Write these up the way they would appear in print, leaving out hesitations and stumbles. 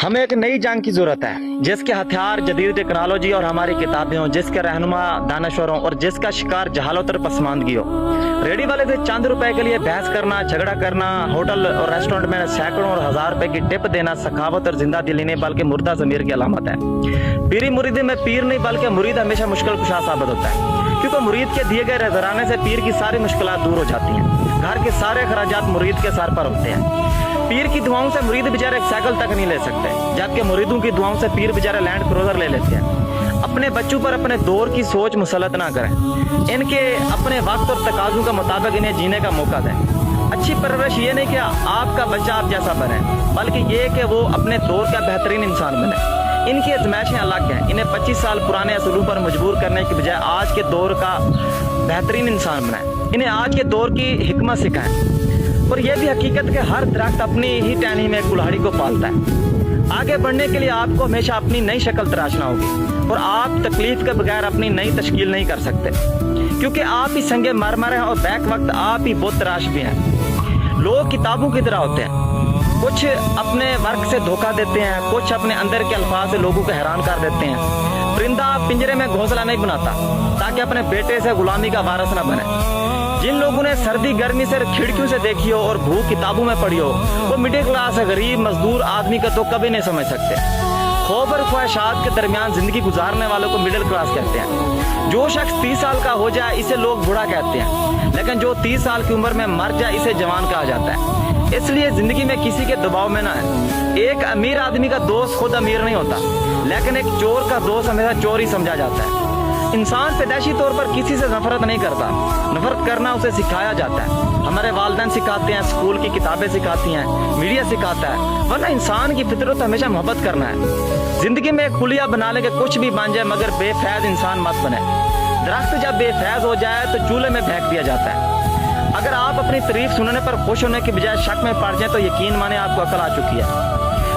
हमें एक नई जंग की जरूरत है जिसके हथियार जदीद टेक्नोलॉजी और हमारी किताबें हों, जिसके रहनुमा दानश्वर हों और जिसका शिकार जहालत और पसमानदगी हो। रेडी वाले से चंद रुपए के लिए बहस करना, झगड़ा करना, होटल और रेस्टोरेंट में सैकड़ों और हजार रुपए की टिप देना सखावत और जिंदा दिली नहीं बल्कि मुर्दा ज़मीर की अलामत है। पीरी मुरीदी में पीर नहीं बल्कि मुरीद हमेशा मुश्किल कुशा साबित होता है, क्योंकि मुरीद के दिए गए नजराने से पीर की सारी मुश्किलात दूर हो जाती हैं। घर के सारे अखराजात मुरीद के सर पर होते हैं। पीर की दुआओं से मुरीद बेचारे एक साइकिल तक नहीं ले सकते, जबकि मुरीदों की दुआओं से पीर बेचारे लैंड क्रूजर ले लेते हैं। अपने बच्चों पर अपने दौर की सोच मुसलत ना करें, इनके अपने वक्त और तकाजों के मुताबिक इन्हें जीने का मौका दें। अच्छी परवरिश ये नहीं कि आपका बच्चा आप जैसा बने, बल्कि ये कि वो अपने दौर का बेहतरीन इंसान बने। इनकी आजमाइशें अलग हैं। इन्हें 25 साल पुराने असलूब पर मजबूर करने की बजाय आज के दौर का बेहतरीन इंसान बनाएं। इन्हें आज के दौर की हिकमत सिखाएं। और यह भी हकीकत कि हर दरख्त अपनी ही टहनी में कुल्हाड़ी को पालता है। आगे बढ़ने के लिए आपको हमेशा अपनी नई शक्ल तराशना होगी और आप तकलीफ के बगैर अपनी नई तश्कील नहीं कर सकते, क्योंकि आप ही संगे मरमर हैं और बैक वक्त आप ही बहुत तराश भी हैं। लोग किताबों की तरह होते हैं, कुछ अपने वर्क से धोखा देते हैं, कुछ अपने अंदर के अल्फाज से लोगों को हैरान कर देते हैं। परिंदा पिंजरे में घोंसला नहीं बनाता ताकि अपने बेटे से गुलामी का वारिस न बने। जिन लोगों ने सर्दी गर्मी से खिड़कियों से देखी हो और भूख किताबों में पढ़ी हो, वो मिडिल क्लास गरीब मजदूर आदमी का तो कभी नहीं समझ सकते। खौफ और ख्वाहिशात के दरमियान जिंदगी गुजारने वालों को मिडिल क्लास कहते हैं। जो शख्स 30 साल का हो जाए इसे लोग बूढ़ा कहते हैं, लेकिन जो 30 साल की उम्र में मर जाए इसे जवान कहा जाता है। इसलिए जिंदगी में किसी के दबाव में ना है। एक अमीर आदमी का दोस्त खुद अमीर नहीं होता, लेकिन एक चोर का दोस्त हमेशा चोर ही समझा जाता है। इंसान पैदाइशी तौर पर किसी से नफरत नहीं करता, नफरत करना उसे सिखाया जाता है। हमारे वालिदैन सिखाते हैं, स्कूल की किताबें सिखाती हैं, मीडिया सिखाता है, वरना इंसान की फितरत हमेशा मोहब्बत करना है। जिंदगी में एक पुलिया बना ले के कुछ भी बन जाए, मगर बेफैज इंसान मत बने। दरख्त जब बेफैज हो जाए तो चूल्हे में फेंक दिया जाता है। अगर आप अपनी तारीफ सुनने पर खुश होने की बजाय शक में पड़ जाए तो यकीन माने आपको अकल आ चुकी है।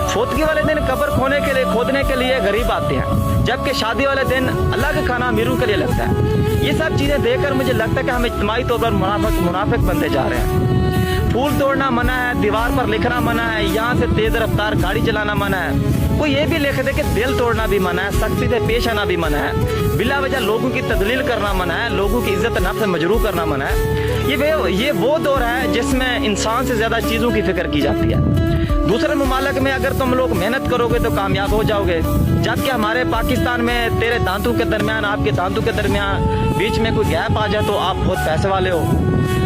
फौतगी वाले दिन कब्र खोदने के लिए गरीब आते हैं, जबकि शादी वाले दिन अलग खाना अमीरों के लिए लगता है। ये सब चीजें देखकर मुझे लगता है कि हम इज्तिमाई तौर पर मुनाफिक बनते जा रहे हैं। फूल तोड़ना मना है, दीवार पर लिखना मना है, यहाँ से तेज रफ्तार गाड़ी चलाना मना है। कोई ये भी लिख दे कि दिल तोड़ना भी मना है, सख्ती से पेश आना भी मना है, बिला वजह लोगों की तदलील करना मना है, लोगों की इज्जत नफ्स मजरूह करना मना है। ये वो दौर है जिसमें इंसान से ज्यादा चीजों की फिक्र की जाती है। दूसरे मुमालिक में अगर तुम लोग मेहनत करोगे तो कामयाब हो जाओगे, जबकि हमारे पाकिस्तान में तेरे दांतों के दरमियान, आपके दांतों के दरमियान बीच में कोई गैप आ जाए तो आप बहुत पैसे वाले हो।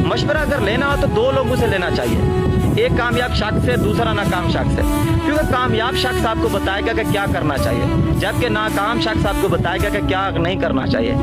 मशवरा अगर लेना हो तो 2 लोगों से लेना चाहिए, एक कामयाब शख्स से, दूसरा नाकाम शख्स से, क्योंकि कामयाब शख्स आपको बताएगा कि क्या करना चाहिए, जबकि नाकाम शख्स आपको बताएगा कि क्या नहीं करना चाहिए।